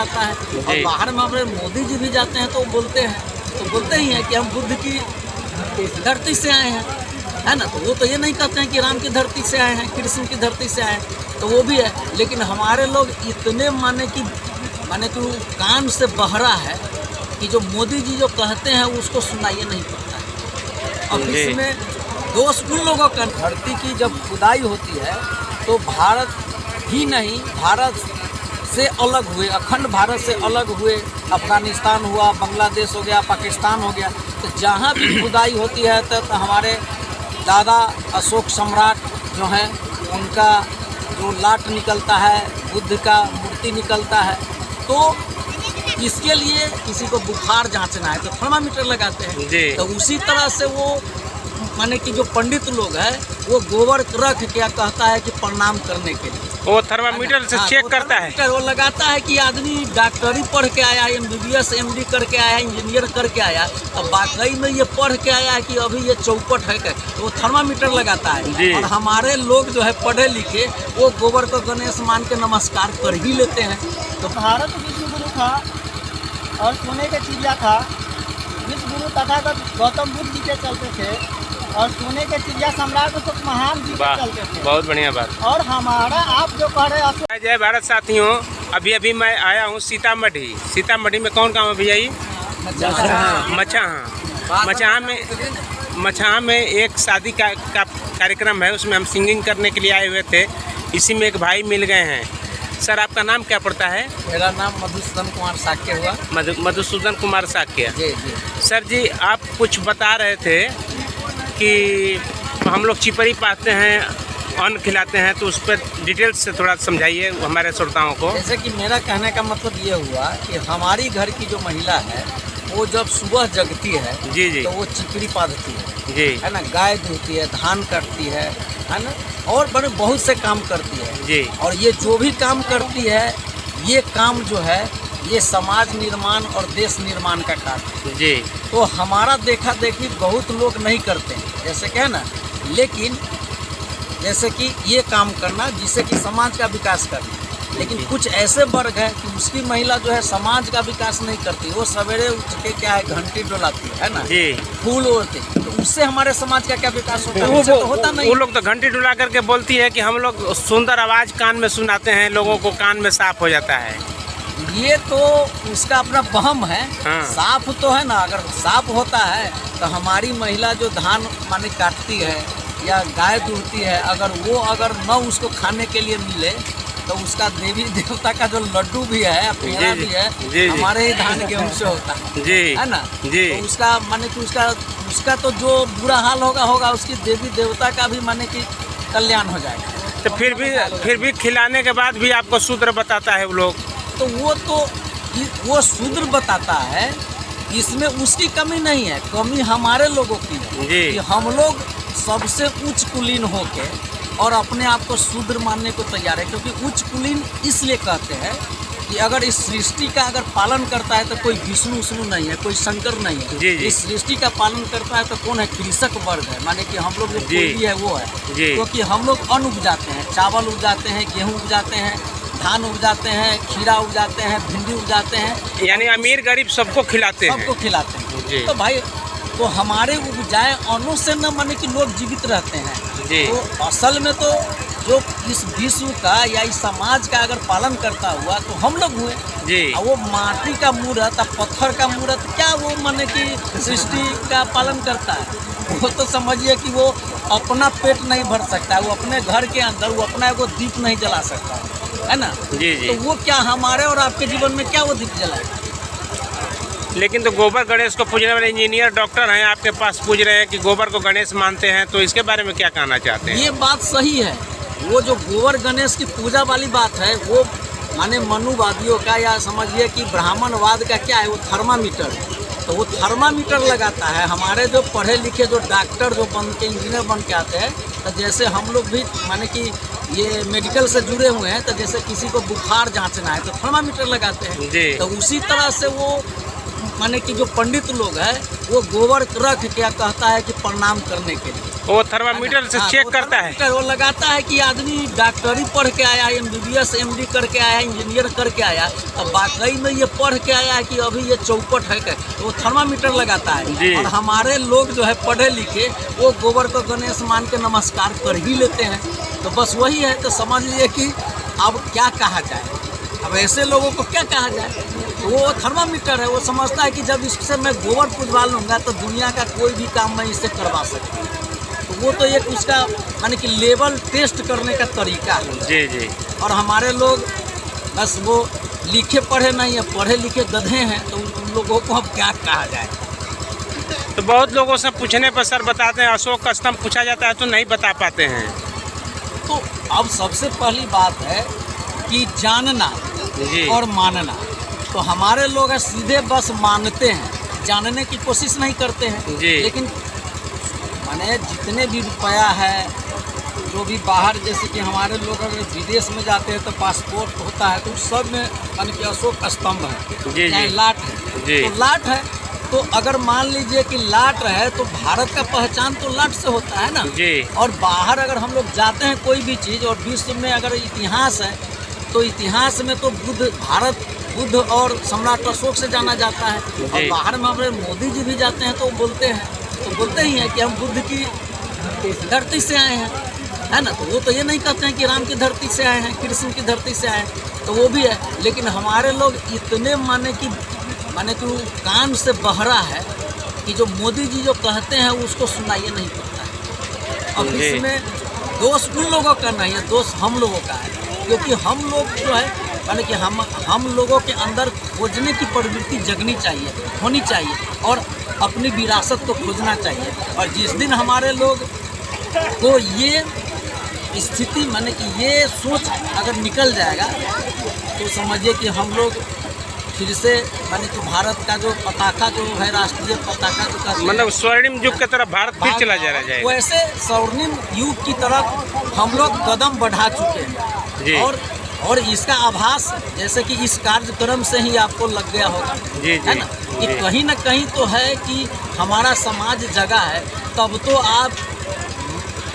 जाता है। और बाहर में हमारे मोदी जी भी जाते हैं तो बोलते ही हैं कि हम बुद्ध की धरती से आए हैं, है ना। तो वो तो ये नहीं कहते हैं कि राम की धरती से आए हैं, कृष्ण की धरती से आए हैं, तो वो भी है। लेकिन हमारे लोग इतने माने कि कान से बहरा है कि जो मोदी जी जो कहते हैं उसको सुनाइए नहीं पड़ता है। अब इसमें दोष उन लोगों का, धरती की जब खुदाई होती है तो भारत ही नहीं, भारत से अलग हुए, अखंड भारत से अलग हुए, अफगानिस्तान हुआ, बांग्लादेश हो गया, पाकिस्तान हो गया, तो जहाँ भी खुदाई होती है तो हमारे दादा अशोक सम्राट जो हैं उनका जो लाट निकलता है, बुद्ध का मूर्ति निकलता है। तो इसके लिए किसी को बुखार जांचना है तो थर्मामीटर लगाते हैं। तो उसी तरह से वो माने कि जो पंडित लोग हैं वो गोबर रख क्या कहता है कि प्रणाम करने के लिए वो थर्मामीटर से चेक करता है, वो लगाता है कि आदमी डॉक्टरी पढ़ के आया, MBBS MD करके आया, इंजीनियर करके आया, अब वाकई में ये पढ़ के आया है कि अभी ये चौपट है, तो वो थर्मामीटर लगाता है। और हमारे लोग जो है पढ़े लिखे वो गोबर को गणेश मान के नमस्कार कर ही लेते हैं। तो भारत विश्व गुरु था और सोने के चिड़िया था, विश्व गुरु तथागत गौतम बुद्ध जी के चलते थे और सोने के चिड़िया सम्राट अशोक महान जी के चलते थे। बहुत बढ़िया बात। और हमारा आप जो कह रहे हैं, जय भारत साथियों, अभी मैं आया हूँ सीतामढ़ी में कौन गाँव है भैया ये? मछाहा में एक शादी का कार्यक्रम है, उसमें हम सिंगिंग करने के लिए आए हुए थे। इसी में एक भाई मिल गए हैं। सर आपका नाम क्या पड़ता है? मेरा नाम मधुसूदन कुमार साक्य हुआ। मधुसूदन कुमार साक्य। जी। सर जी आप कुछ बता रहे थे कि हम लोग चिपरी पाते हैं, अन्न खिलाते हैं, तो उस पर डिटेल्स से थोड़ा समझाइए हमारे श्रोताओं को। जैसे कि मेरा कहने का मतलब ये हुआ कि हमारी घर की जो महिला है वो जब सुबह जगती है जी तो वो चिपरी पादती जी, है ना, गाय धोती है, धान काटती है ना, और बड़े बहुत से काम करती है जी। और ये जो भी काम करती है ये काम जो है ये समाज निर्माण और देश निर्माण का कार्य है जी। तो हमारा देखा देखी बहुत लोग नहीं करते हैं, जैसे क्या है ना, लेकिन जैसे कि ये काम करना जिससे कि समाज का विकास करना। लेकिन कुछ ऐसे वर्ग हैं कि उसकी महिला जो है समाज का विकास नहीं करती, वो सवेरे उठ के क्या है घंटी डोलाती है ना जी, फूल ओढ़ती, तो उससे हमारे समाज का क्या विकास होता है? तो होता नहीं। वो लोग तो घंटी डुला करके बोलती है कि हम लोग सुंदर आवाज कान में सुनाते हैं, लोगों को कान में साफ हो जाता है। ये तो उसका अपना वहम है। साफ तो है ना, अगर साफ होता है तो हमारी महिला जो धान माने काटती है या गाय दूहती है, अगर न उसको खाने के लिए मिले तो उसका देवी देवता का जो लड्डू भी है, पेड़ा भी है, हमारे ही धान गेहूं से होता है ना। तो उसका माने कि उसका तो जो बुरा हाल होगा उसकी देवी देवता का भी माने कि कल्याण हो जाएगा। तो फिर भी खिलाने के बाद भी आपको शूद्र बताता है वो लोग, तो वो शूद्र बताता है, इसमें उसकी कमी नहीं है, कमी हमारे लोगों की है कि हम लोग सबसे उच्च कुलीन होके और अपने आप को शूद्र मानने को तैयार है। क्योंकि उच्च कुलीन इसलिए कहते हैं कि अगर इस सृष्टि का अगर पालन करता है तो कोई विष्णु नहीं है, कोई शंकर नहीं है। इस सृष्टि का पालन करता है तो कौन है? कृषक वर्ग है, माने कि हम लोग जो कोई है वो है। क्योंकि हम लोग अन्न उपजाते हैं, चावल उपजाते हैं, गेहूँ उपजाते हैं, धान उपजाते हैं, खीरा उपजाते हैं, भिंडी उपजाते हैं, यानी अमीर गरीब सबको खिलाते हैं। तो भाई तो हमारे उपजाए अन्नों से न माने कि लोग जीवित रहते हैं। तो असल में तो जो इस विश्व का या इस समाज का अगर पालन करता हुआ तो हम लोग हुए। वो माटी का मूर्त, पत्थर का मूर्त क्या वो माने कि सृष्टि का पालन करता है? वो तो समझिए कि वो अपना पेट नहीं भर सकता है, वो अपने घर के अंदर वो अपना एगो दीप नहीं जला सकता है ना। तो वो क्या हमारे और आपके जीवन में क्या वो दीप जलाएगा? लेकिन तो गोबर गणेश को पूजने वाले इंजीनियर डॉक्टर हैं आपके पास पूछ रहे हैं कि गोबर को गणेश मानते हैं, तो इसके बारे में क्या कहना चाहते हैं? ये बात सही है। वो जो गोबर गणेश की पूजा वाली बात है वो माने मनुवादियों का या समझिए कि ब्राह्मणवाद का क्या है, वो थर्मामीटर, तो वो थर्मामीटर लगाता है। हमारे जो पढ़े लिखे जो डॉक्टर जो बन के इंजीनियर बन के आते हैं, तो जैसे हम लोग भी माने कि ये मेडिकल से जुड़े हुए हैं, तो जैसे किसी को बुखार जांचना है तो थर्मामीटर लगाते हैं। तो उसी तरह से वो माने कि जो पंडित लोग हैं वो गोबर रख क्या कहता है कि प्रणाम करने के लिए। वो थर्मामीटर से हाँ, चेक वो करता है। थर्मामीटर वो लगाता है कि आदमी डॉक्टरी पढ़ के आया, MBBS MD करके आया, इंजीनियर करके आया, तो वाकई में ये पढ़ के आया है कि अभी ये चौपट है क्या, तो वो थर्मामीटर लगाता जी। है। और हमारे लोग जो है पढ़े लिखे वो गोबर को गणेश मान के नमस्कार कर ही लेते हैं। तो बस वही है, तो समझ लीजिए कि अब क्या कहा जाए, अब ऐसे लोगों को क्या कहा जाए। तो वो थर्मामीटर है, वो समझता है कि जब इससे मैं गोबर पुजवा लूँगा तो दुनिया का कोई भी काम मैं इससे करवा सकता हूँ। तो वो तो एक उसका यानी कि लेवल टेस्ट करने का तरीका है। जी जी। और हमारे लोग बस वो लिखे पढ़े नहीं है, पढ़े लिखे गधे हैं, तो उन लोगों को अब क्या कहा जाए। तो बहुत लोगों से पूछने पर सर बताते हैं अशोक स्तंभ पूछा जाता है तो नहीं बता पाते हैं। तो अब सबसे पहली बात है कि जानना जी। और मानना। तो हमारे लोग है सीधे बस मानते हैं, जानने की कोशिश नहीं करते हैं। जी। लेकिन माने जितने भी रुपया है, जो भी बाहर, जैसे कि हमारे लोग अगर विदेश में जाते हैं तो पासपोर्ट होता है, तो उस सब में मान के अशोक स्तंभ है, जी, चाहे जी। लाट है। जी। तो लाट है, तो अगर मान लीजिए कि लाट है तो भारत का पहचान तो लाट से होता है ना। जी। और बाहर अगर हम लोग जाते हैं कोई भी चीज़, और विश्व में अगर इतिहास है तो इतिहास में तो भारत बुद्ध और सम्राट अशोक से जाना जाता है। और बाहर में हमारे मोदी जी भी जाते हैं तो बोलते ही हैं कि हम बुद्ध की धरती से आए हैं, है ना। तो वो तो ये नहीं कहते हैं कि राम की धरती से आए हैं, कृष्ण की धरती से आए हैं, तो वो भी है। लेकिन हमारे लोग इतने माने कि वो कान से बहरा है कि जो मोदी जी जो कहते हैं उसको सुनाइए नहीं पड़ता है। अब इसमें दोष उन लोगों का नहीं है, दोष हम लोगों का है। क्योंकि हम लोग जो है माने कि हम लोगों के अंदर खोजने की प्रवृत्ति जगनी चाहिए, होनी चाहिए, और अपनी विरासत को खोजना चाहिए। और जिस दिन हमारे लोग को ये स्थिति माने कि ये सोच अगर निकल जाएगा तो समझिए कि हम लोग फिर से माने कि भारत का जो पताका जो है, राष्ट्रीय पताका जो कहते हैं, मतलब स्वर्णिम युग की तरफ भारत फिर चला जा रहा है। वैसे स्वर्णिम युग की तरफ हम लोग कदम बढ़ा चुके हैं। जी। और इसका आभास जैसे कि इस कार्यक्रम से ही आपको लग गया होगा, जी, है ना, कि जी। कहीं ना कहीं तो है कि हमारा समाज जगा है। तब तो आप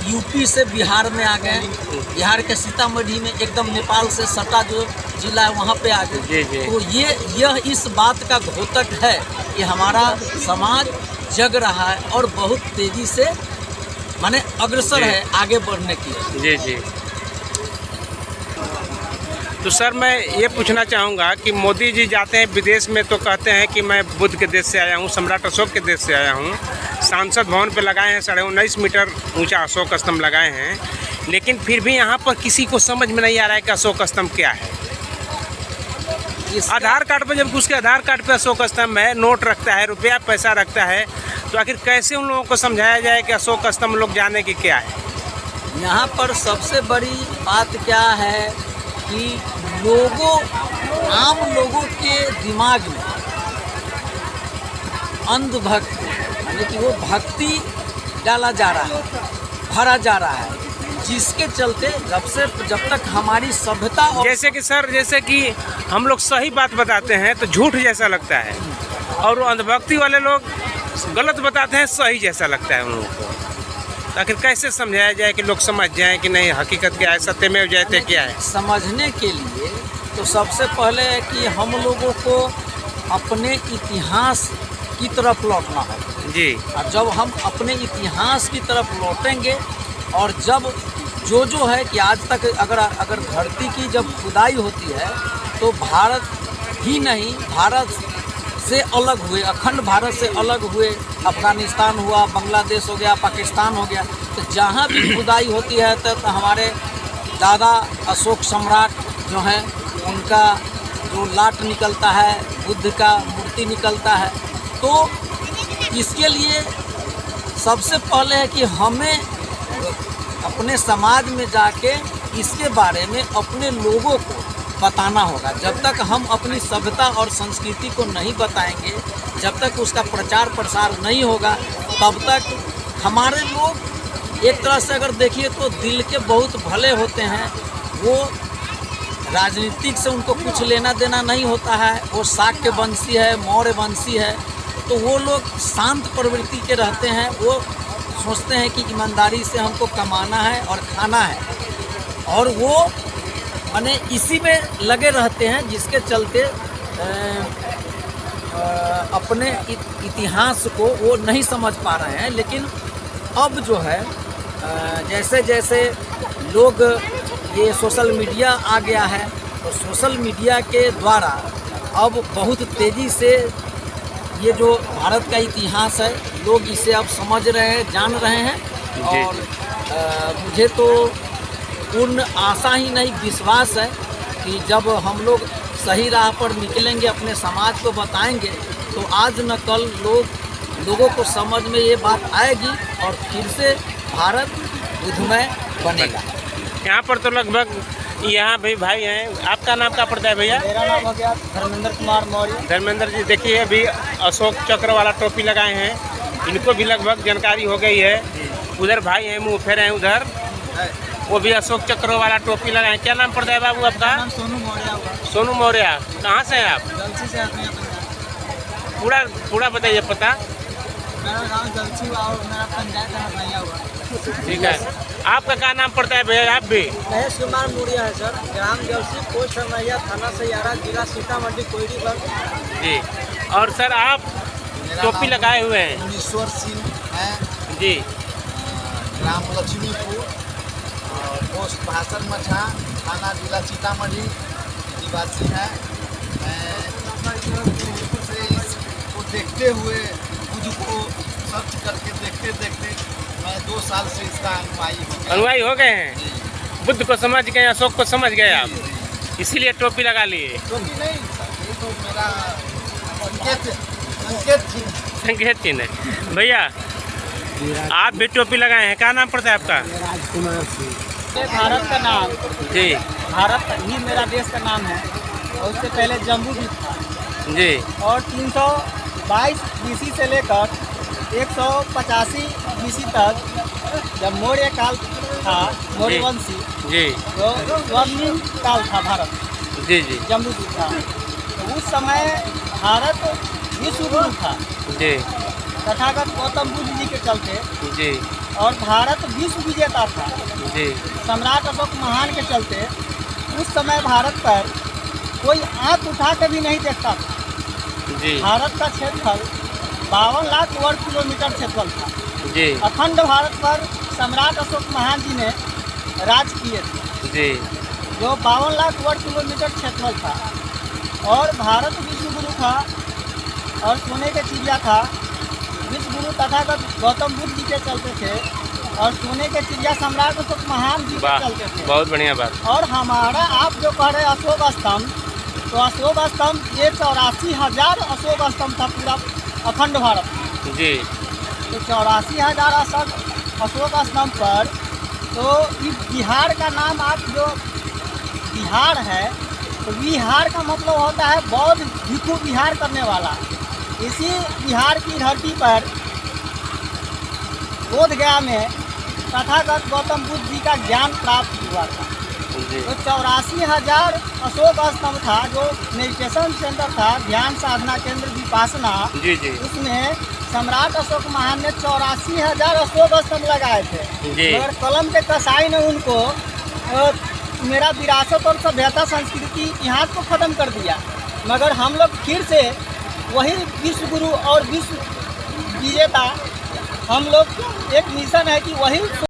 यूपी से बिहार में आ गए, बिहार के सीतामढ़ी में एकदम नेपाल से सटा जो जिला है वहाँ पे आ जी, गए। जी। तो यह इस बात का द्योतक है कि हमारा समाज जग रहा है और बहुत तेज़ी से माने अग्रसर जी। है आगे बढ़ने की। जी जी। तो सर मैं ये पूछना चाहूँगा कि मोदी जी जाते हैं विदेश में तो कहते हैं कि मैं बुद्ध के देश से आया हूँ, सम्राट अशोक के देश से आया हूँ। सांसद भवन पे लगाए हैं 19.5 मीटर ऊंचा अशोक स्तंभ लगाए हैं, लेकिन फिर भी यहाँ पर किसी को समझ में नहीं आ रहा है कि अशोक स्तंभ क्या है। आधार कार्ड पर जब उसके आधार कार्ड पे अशोक स्तंभ है, नोट रखता है, रुपया पैसा रखता है, तो आखिर कैसे उन लोगों को समझाया जाए कि अशोक स्तंभ लोग जाने की क्या है। यहाँ पर सबसे बड़ी बात क्या है कि आम लोगों के दिमाग में अंधभक्ति यानी कि वो भक्ति डाला जा रहा है, भरा जा रहा है, जिसके चलते जब तक हमारी सभ्यता और जैसे कि सर, जैसे कि हम लोग सही बात बताते हैं तो झूठ जैसा लगता है, और वो अंधभक्ति वाले लोग गलत बताते हैं सही जैसा लगता है उन लोगों को। तो आखिर कैसे समझाया जाए कि लोग समझ जाएं कि नहीं हकीकत क्या है, सत्यमेव जयते क्या है। समझने के लिए तो सबसे पहले है कि हम लोगों को अपने इतिहास की तरफ लौटना है जी। और जब हम अपने इतिहास की तरफ लौटेंगे और जब जो है कि आज तक अगर धरती की जब खुदाई होती है तो भारत ही नहीं, भारत से अलग हुए, अखंड भारत से अलग हुए, अफगानिस्तान हुआ, बांग्लादेश हो गया, पाकिस्तान हो गया, तो जहाँ भी खुदाई होती है तो हमारे दादा अशोक सम्राट जो हैं उनका जो लाट निकलता है, बुद्ध का मूर्ति निकलता है। तो इसके लिए सबसे पहले है कि हमें अपने समाज में जाके इसके बारे में अपने लोगों को बताना होगा। जब तक हम अपनी सभ्यता और संस्कृति को नहीं बताएंगे, जब तक उसका प्रचार प्रसार नहीं होगा, तब तक हमारे लोग एक तरह से अगर देखिए तो दिल के बहुत भले होते हैं। वो राजनीतिक से उनको कुछ लेना देना नहीं होता है, वो शाक्य वंशी है, मौर्य वंशी है, तो वो लोग शांत प्रवृत्ति के रहते हैं। वो सोचते हैं कि ईमानदारी से हमको कमाना है और खाना है, और वो माने इसी में लगे रहते हैं, जिसके चलते अपने इतिहास को वो नहीं समझ पा रहे हैं। लेकिन अब जो है जैसे जैसे लोग ये सोशल मीडिया आ गया है, तो सोशल मीडिया के द्वारा अब बहुत तेज़ी से ये जो भारत का इतिहास है लोग इसे अब समझ रहे हैं, जान रहे हैं। और मुझे तो पूर्ण आशा ही नहीं, विश्वास है कि जब हम लोग सही राह पर निकलेंगे, अपने समाज को बताएंगे, तो आज न कल लोगों को समझ में ये बात आएगी और फिर से भारत बुद्धमय बनेगा। यहाँ पर तो लगभग यहाँ भी भाई हैं। आपका नाम क्या पड़ता है भैया? मेरा नाम हो गया धर्मेंद्र कुमार मौर्य। धर्मेंद्र जी, देखिए अभी अशोक चक्र वाला टोपी लगाए हैं, इनको भी लगभग जानकारी हो गई है। उधर भाई हैं, मुँह फेर हैं उधर, वो भी अशोक चक्र वाला टोपी लगाए हैं। क्या नाम पड़ता है बाबू आपका? नाम सोनू मौर्य होगा। सोनू मौर्य। कहाँ से हैं आप? गलसी से आते हैं पंजाब। पूरा बताइए पता। मेरा गाँव गलसी और मेरा पंचायत का भैया हुआ। ठीक है, आपका क्या नाम पड़ता है भैया? आप भी? महेश कुमार मौर्य है सर, ग्राम गलसी, पोस्ट सरमैया, थाना सैयारा, जिला सीतामढ़ी, कोयरीगंज। जी। और सर आप टोपी लगाए हुए हैं? ईश्वर सिंह है जी। ग्राम लक्ष्मीपुर, पोस्ट भाषण मछा, थाना जिला सीतामढ़ी निवासी है। मैं से इसको देखते हुए खुद को सर्च करके देखते मैं 2 साल से इसका अनुयायी हूँ। अनुयायी हो गए हैं, बुद्ध को समझ गए, अशोक को समझ गए आप, इसीलिए टोपी लगा लिए? टोपी नहीं सर, ये तो मेरा संकेत चिन्ह है। भैया आप भी टोपी लगाए हैं, क्या नाम पड़ता है आपका? राजकुमार सिंह। भारत का नाम, जी, भारत ही मेरा देश का नाम है, और उससे पहले जम्बू द्वीप था जी। और 322 BC से लेकर 185 BC तक जब मौर्य काल था, मौर्य वंशी, जी तो स्वर्णिम काल था भारत, जी जी जम्बू द्वीप था। तो उस समय भारत विश्व गुरु था जी, तथागत गौतम बुद्ध जी के चलते, जी और भारत विश्व विजेता था जी, सम्राट अशोक महान के चलते। उस समय भारत पर कोई आंख उठा के भी नहीं देखता था। जी भारत का क्षेत्रफल 52 लाख वर्ग किलोमीटर क्षेत्रफल था। जी अखंड भारत पर सम्राट अशोक महान जी ने राज किए थे, जी, जो 52 लाख वर्ग किलोमीटर क्षेत्रफल था। और भारत विश्व गुरु था और सोने के चिड़िया था। विश्व गुरु तथागत गौतम बुद्ध जी के चलते थे, और सोने के चिड़िया सम्राट अशोक महान जी के वाह, चलते थे। बहुत बढ़िया बात। और हमारा आप जो कह रहे अशोक स्तंभ, तो अशोक स्तंभ ये 84,000 अशोक स्तंभ था पूरा अखंड भारत में। जी, तो 84,000 अशोक स्तंभ पर, तो इस बिहार का नाम, आप जो बिहार है, तो बिहार का मतलब होता है बौद्ध भिक्षु विहार करने वाला। इसी बिहार की धरती पर बोध गया में तथागत गौतम बुद्ध जी का ज्ञान प्राप्त हुआ था। जी, तो 84,000 अशोक स्तंभ था, जो मेडिटेशन सेंटर था, ध्यान साधना केंद्र विपासना। जी जी, उसमें सम्राट अशोक महान ने 84,000 अशोक स्तंभ लगाए थे। जी। मगर कलम के कसाई ने उनको मेरा विरासत और सभ्यता संस्कृति इतिहास को ख़त्म कर दिया। मगर हम लोग फिर से वही विश्व गुरु और विश्व विजेता, हम लोग एक मिशन है कि वही